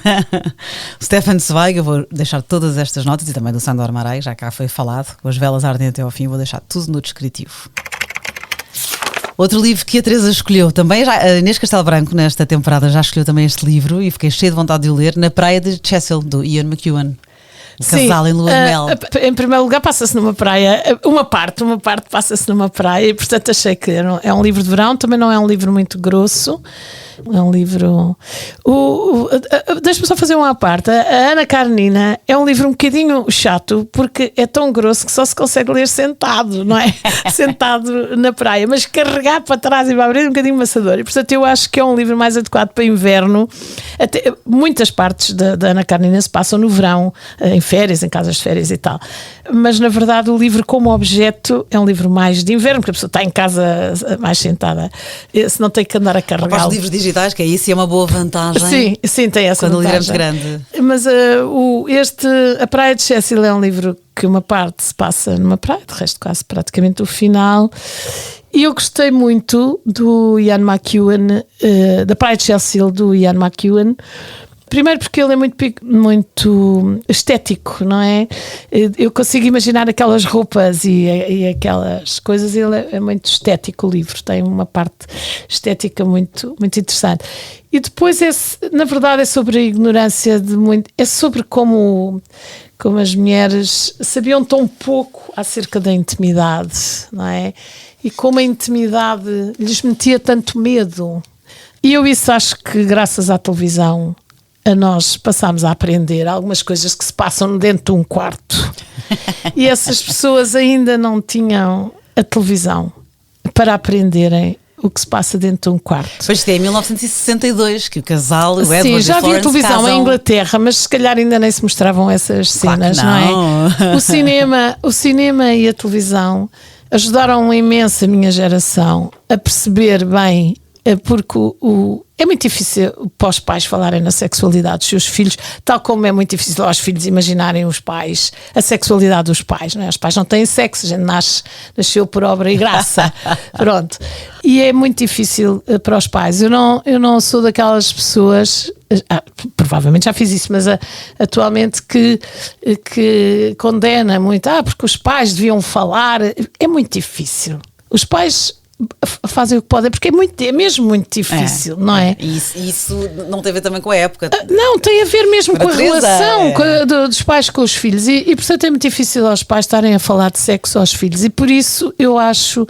O Stefan Zweig, eu vou deixar todas estas notas e também do Sandor Mairai, já cá foi falado. As velas ardem até ao fim, vou deixar tudo no descritivo. Outro livro que a Teresa escolheu também, a Inês Castelo Branco, nesta temporada, já escolheu também este livro e fiquei cheia de vontade de o ler, Na Praia de Chesil, do Ian McEwan. Casal em lua de mel. Em primeiro lugar passa-se numa praia, uma parte passa-se numa praia e portanto achei que é um livro de verão, também não é um livro muito grosso, é um livro... Deixa-me só fazer uma à parte. A Ana Karenina é um livro um bocadinho chato porque é tão grosso que só se consegue ler sentado, não é? Sentado na praia, mas carregar para trás e para abrir é um bocadinho maçador e portanto eu acho que é um livro mais adequado para inverno. Até, muitas partes da Ana Karenina se passam no verão, em férias, em casas de férias e tal, mas na verdade o livro como objeto é um livro mais de inverno, porque a pessoa está em casa mais sentada, se não tem que andar a carregar. Para os livros digitais, que é isso, e é uma boa vantagem. Sim, tem essa quando vantagem. Quando o livro é grande. Mas A Praia de Chesil é um livro que uma parte se passa numa praia, de resto quase praticamente o final. E eu gostei muito do Ian McEwan, da Praia de Chesil, do Ian McEwan. Primeiro porque ele é muito estético, não é? Eu consigo imaginar aquelas roupas e aquelas coisas, ele é muito estético o livro, tem uma parte estética muito, muito interessante. E depois, na verdade, é sobre a ignorância de muito... É sobre como as mulheres sabiam tão pouco acerca da intimidade, não é? E como a intimidade lhes metia tanto medo. E eu isso acho que graças à televisão a nós passámos a aprender algumas coisas que se passam dentro de um quarto. E essas pessoas ainda não tinham a televisão para aprenderem o que se passa dentro de um quarto. Pois é, em 1962 que o casal, o Edward Sim, já havia televisão casam... em Inglaterra, mas se calhar ainda nem se mostravam essas cenas, claro não é? O cinema e a televisão ajudaram imenso a minha geração a perceber bem, porque é muito difícil para os pais falarem na sexualidade dos seus filhos, tal como é muito difícil aos filhos imaginarem a sexualidade dos pais, não é? Os pais não têm sexo, a gente nasceu por obra e graça. Pronto. E é muito difícil para os pais. Eu não sou daquelas pessoas, provavelmente já fiz isso, mas atualmente que condena muito, porque os pais deviam falar. É muito difícil. Os pais fazem o que podem, porque é mesmo muito difícil, não é? Isso não tem a ver também com a época. Não, tem a ver mesmo com a relação dos pais com os filhos e portanto é muito difícil aos pais estarem a falar de sexo aos filhos e por isso eu acho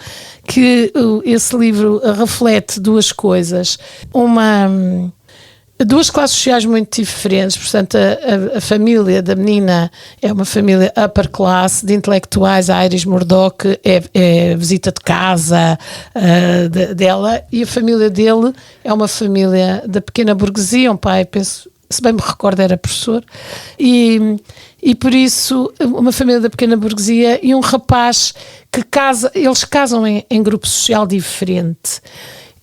que esse livro reflete duas coisas. Duas classes sociais muito diferentes, portanto a família da menina é uma família upper class de intelectuais, a Iris Murdoch é visita de casa dela e a família dele é uma família da pequena burguesia, um pai, penso, se bem me recordo era professor e por isso uma família da pequena burguesia e um rapaz que eles casam em grupo social diferente.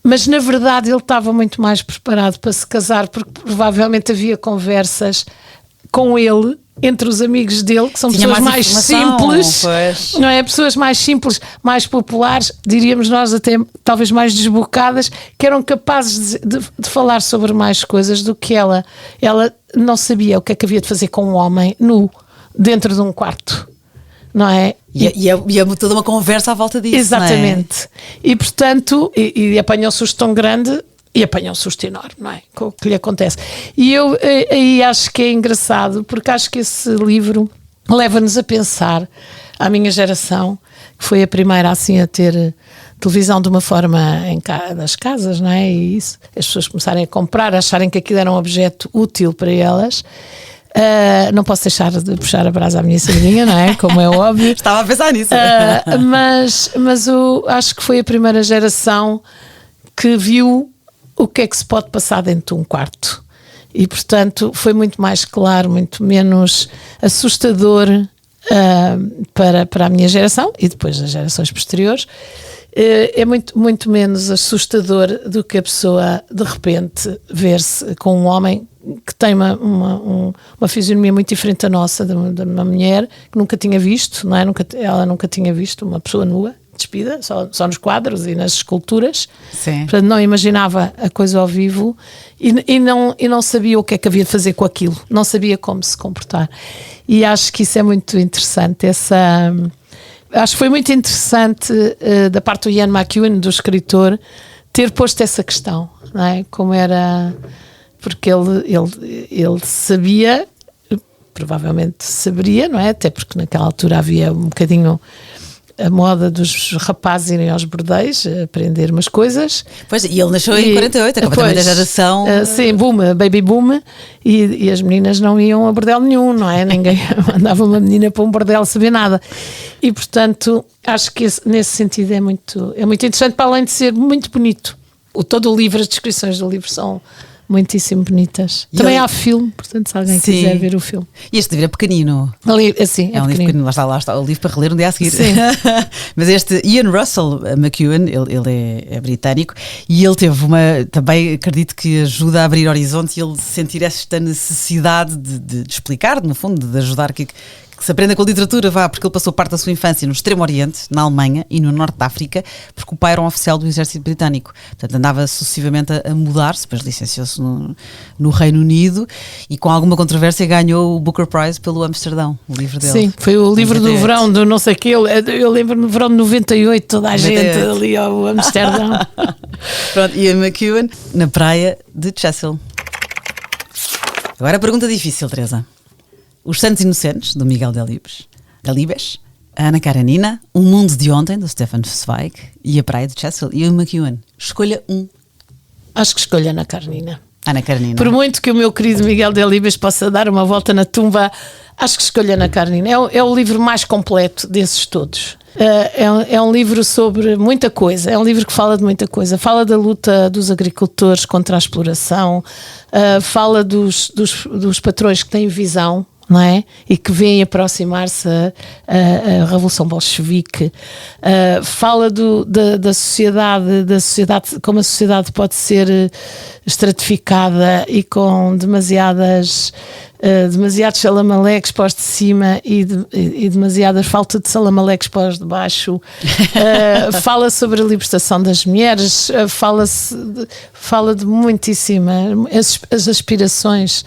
Mas na verdade ele estava muito mais preparado para se casar porque provavelmente havia conversas com ele entre os amigos dele, que são pessoas mais simples, não é? Pessoas mais simples, mais populares, diríamos nós até talvez mais desbocadas, que eram capazes de falar sobre mais coisas do que ela. Ela não sabia o que é que havia de fazer com um homem nu dentro de um quarto. Não é? E é toda uma conversa à volta disso. Exatamente. Não é? E portanto, e apanhou um susto tão grande E apanha um susto enorme, não é? Com o que lhe acontece. E eu aí acho que é engraçado, porque acho que esse livro leva-nos a pensar, à minha geração, que foi a primeira assim a ter televisão de uma forma nas casas, não é? E isso, as pessoas começarem a comprar, acharem que aquilo era um objeto útil para elas. Não posso deixar de puxar a brasa à minha sardinha, não é? Como é óbvio. Estava a pensar nisso. Mas eu acho que foi a primeira geração que viu o que é que se pode passar dentro de um quarto. E, portanto, foi muito mais claro, muito menos assustador para a minha geração e depois as gerações posteriores. É muito menos assustador do que a pessoa, de repente, ver-se com um homem que tem uma fisionomia muito diferente da nossa, de uma mulher que nunca tinha visto, não é? Ela nunca tinha visto uma pessoa nua, despida, só nos quadros e nas esculturas. Sim. Portanto, não imaginava a coisa ao vivo e não sabia o que é que havia de fazer com aquilo, não sabia como se comportar. E acho que isso é muito interessante, acho que foi muito interessante da parte do Ian McEwan, do escritor, ter posto essa questão, não é? Como era, porque ele sabia, provavelmente saberia, não é? Até porque naquela altura havia um bocadinho a moda dos rapazes irem aos bordéis aprender umas coisas. Pois, e ele nasceu em 48, é completamente a geração. Sim, baby boom, e as meninas não iam a bordel nenhum, não é? Ninguém mandava uma menina para um bordel saber nada. E, portanto, acho que nesse sentido é muito interessante, para além de ser muito bonito. Todo o livro, as descrições do livro são muitíssimo bonitas. E também há filme, portanto, se alguém quiser ver o filme. E este livro é pequenino. Assim, é um livro pequenino. Lá está o livro para reler um dia a seguir. Mas este Ian Russell McEwan, ele é britânico e ele teve também acredito que ajuda a abrir horizontes e ele sentir esta necessidade de explicar, no fundo, de ajudar que se aprenda com a literatura, porque ele passou parte da sua infância no Extremo Oriente, na Alemanha e no Norte da África, porque o pai era um oficial do exército britânico. Portanto, andava sucessivamente a mudar-se, depois licenciou-se no Reino Unido e com alguma controvérsia ganhou o Booker Prize pelo Amsterdão, o livro dele. Sim, foi o livro do verão do não sei o quê. Eu lembro no verão de 98, toda a gente ali ao Amsterdão. Pronto, Ian McEwan na praia de Chesil. Agora a pergunta difícil, Teresa. Os Santos Inocentes, do Miguel Delibes, a Ana Karenina, O Mundo de Ontem, do Stefan Zweig, e a Praia de Chesil, e o McEwan. Escolha um. Acho que escolha Ana Karenina. Ana Karenina. Por muito que o meu querido Miguel Delibes possa dar uma volta na tumba, acho que escolha Ana Karenina. É o livro mais completo desses todos. É um livro sobre muita coisa, é um livro que fala de muita coisa. Fala da luta dos agricultores contra a exploração, fala dos patrões que têm visão, não é? E que veem aproximar-se a Revolução Bolchevique, fala da sociedade, como a sociedade pode ser estratificada e com demasiados salamaleques para os de cima e demasiada falta de salamaleques para os de baixo. Fala sobre a libertação das mulheres, fala de muitíssimas as aspirações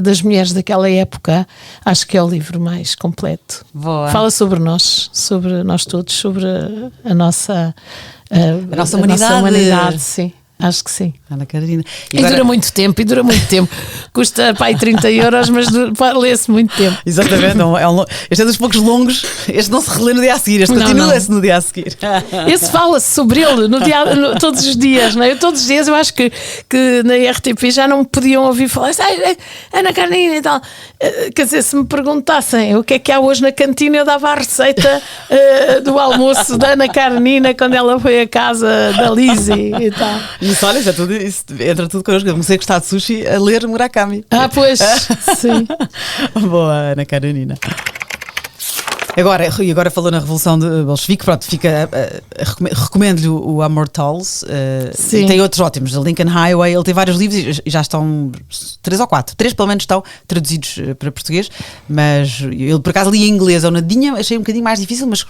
das mulheres daquela época. Acho que é o livro mais completo. Boa. Fala sobre nós todos, sobre a nossa humanidade, sim. Acho que sim. Ana Karenina. E dura muito tempo. Custa para aí 30 euros, mas lê-se muito tempo. Exatamente. Este é dos poucos longos. Este não se relê no dia a seguir. Este continua-se no dia a seguir. Esse fala-se sobre ele todos os dias. Não é? Todos os dias eu acho que na RTP já não me podiam ouvir falar Ana Karenina e tal. Quer dizer, se me perguntassem o que é que há hoje na cantina, eu dava a receita do almoço da Ana Karenina quando ela foi à casa da Lizzie e tal. Isso, olha, isso entra tudo connosco. Eu comecei a gostar de sushi a ler Murakami. Pois, sim. Boa, Ana Karenina. Agora falou na Revolução Bolchevique, pronto, recomendo-lhe o Amor Tolls. E tem outros ótimos, o Lincoln Highway. Ele tem vários livros e já estão 3 ou 4. 3 pelo menos estão traduzidos para português, mas ele por acaso li em inglês ou nadinha, achei um bocadinho mais difícil, mas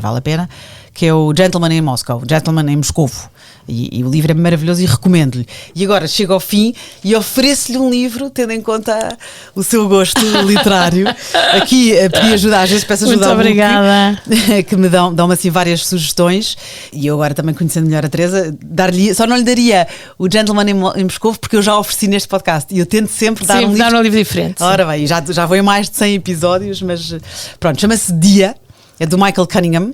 vale a pena. que é o Gentleman in Moscow, Gentleman em Moscovo. E o livro é maravilhoso e recomendo-lhe. E agora chego ao fim e ofereço-lhe um livro, tendo em conta o seu gosto literário. Aqui pedi ajuda, às vezes peço ajuda Muito obrigada. que me dão assim várias sugestões. E eu agora também conhecendo melhor a Teresa, só não lhe daria o Gentleman em Moscovo, porque eu já ofereci neste podcast. E eu tento sempre dar um livro diferente. Ora bem, já vou em mais de 100 episódios, mas pronto, chama-se Dia, é do Michael Cunningham.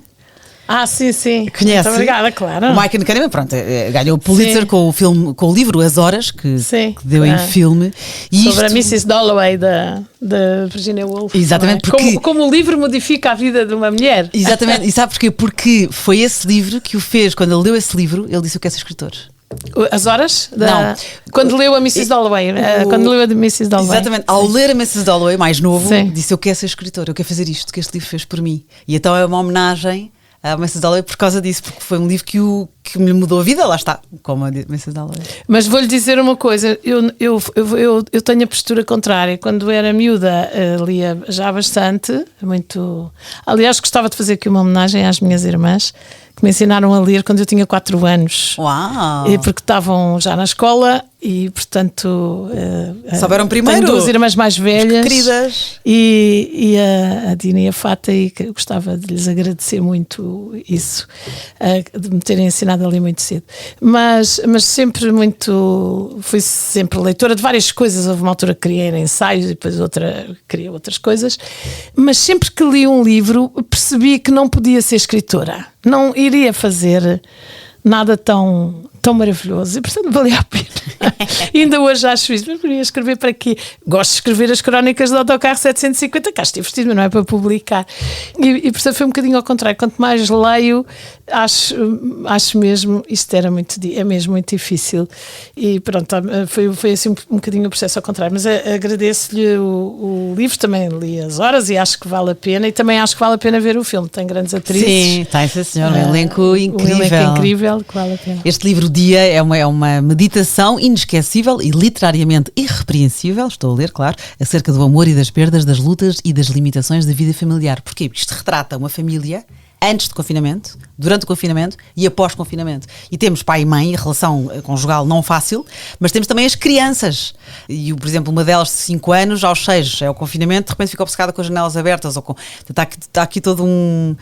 Sim. Conhece? Muito obrigada, claro. O Michael Cunningham, pronto, ganhou o Pulitzer com o livro As Horas, que deu em filme. E sobre a Mrs. Dalloway da Virginia Woolf. Exatamente, porque como o livro modifica a vida de uma mulher. Exatamente, e sabe porquê? Porque foi esse livro que o fez, quando ele leu esse livro, ele disse: eu quero ser escritor. As Horas? Não. Quando leu a Mrs. Dalloway. Quando leu a Mrs. Dalloway. Exatamente. Ao ler a Mrs. Dalloway, mais novo, disse: eu quero ser escritor, eu quero fazer isto que este livro fez por mim. E então é uma homenagem à Mrs. Dalloway por causa disso, porque foi um livro que me mudou a vida, lá está, como a Mrs. Dalloway. Mas vou-lhe dizer uma coisa, eu tenho a postura contrária. Quando era miúda, lia já bastante, muito. Aliás, gostava de fazer aqui uma homenagem às minhas irmãs, que me ensinaram a ler quando eu tinha 4 anos. Uau! Porque estavam já na escola e, portanto, souberam primeiro. Tenho 2 irmãs mais velhas. Queridas. E a Dina e a Fata, e eu gostava de lhes agradecer muito isso, de me terem ensinado a ler muito cedo. Mas sempre fui sempre leitora de várias coisas. Houve uma altura que queria ensaios e depois queria outras coisas. Mas sempre que li um livro, percebi que não podia ser escritora. Não iria fazer nada tão maravilhoso e, portanto, valia a pena. Ainda hoje acho isso, mas queria escrever para quê? Gosto de escrever as crónicas do Autocarro 750, cá estive vestido, mas não é para publicar. E portanto foi um bocadinho ao contrário. Quanto mais leio, acho mesmo, isto é mesmo muito difícil. E pronto, foi assim um bocadinho o processo ao contrário. Mas agradeço-lhe o livro, também li As Horas e acho que vale a pena. E também acho que vale a pena ver o filme, tem grandes atrizes. Sim, tem, senhor, um elenco incrível. Um elenco incrível, que vale a pena. Este livro Dia é uma meditação inesquecível e literariamente irrepreensível, estou a ler, claro, acerca do amor e das perdas, das lutas e das limitações da vida familiar. Porque isto retrata uma família antes do confinamento, durante o confinamento e após o confinamento. E temos pai e mãe, a relação conjugal não fácil, mas temos também as crianças. E, por exemplo, uma delas de 5 anos, aos 6 é o confinamento, de repente fica obcecada com as janelas abertas. Está aqui todo um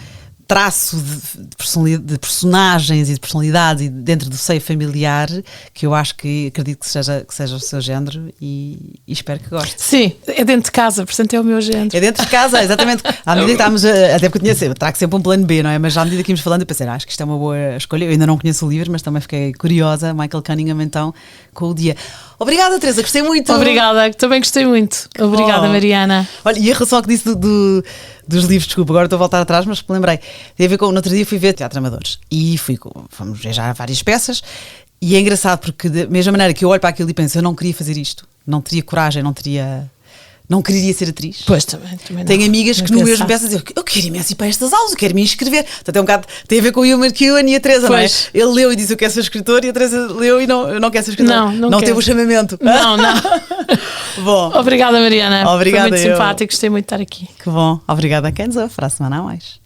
traço de personagens e de personalidades dentro do seio familiar que eu acredito que seja o seu género e espero que goste. Sim, é dentro de casa, portanto é o meu género. É dentro de casa, exatamente. À medida que estamos, até porque eu trago sempre um plano B, não é? Mas à medida que íamos falando eu pensei, acho que isto é uma boa escolha. Eu ainda não conheço o livro, mas também fiquei curiosa. Michael Cunningham, então, com o Dia. Obrigada, Teresa, gostei muito. Obrigada, também gostei muito. Obrigada, Mariana. Olha, e a relação que disse dos livros, desculpa, agora estou a voltar atrás, mas me lembrei. Tem a ver com, no outro dia fui ver Teatro Amadores e fomos ver já várias peças e é engraçado porque da mesma maneira que eu olho para aquilo e penso, eu não queria fazer isto, não teria coragem, não queria ser atriz. Pois, também tenho amigas que no mesmo peço a dizer, eu quero imenso ir para estas aulas, eu quero me inscrever. Portanto, é um bocado, tem a ver com o Hugh McEwan e a Teresa, não é? Ele leu e disse, eu quero ser escritor, e a Teresa leu e não quer ser escritor. Não teve o chamamento. Não. Bom. Obrigada, Mariana. Obrigada. Foi muito simpático, gostei muito de estar aqui. Que bom. Obrigada a quem nos ouve. Para a semana a mais.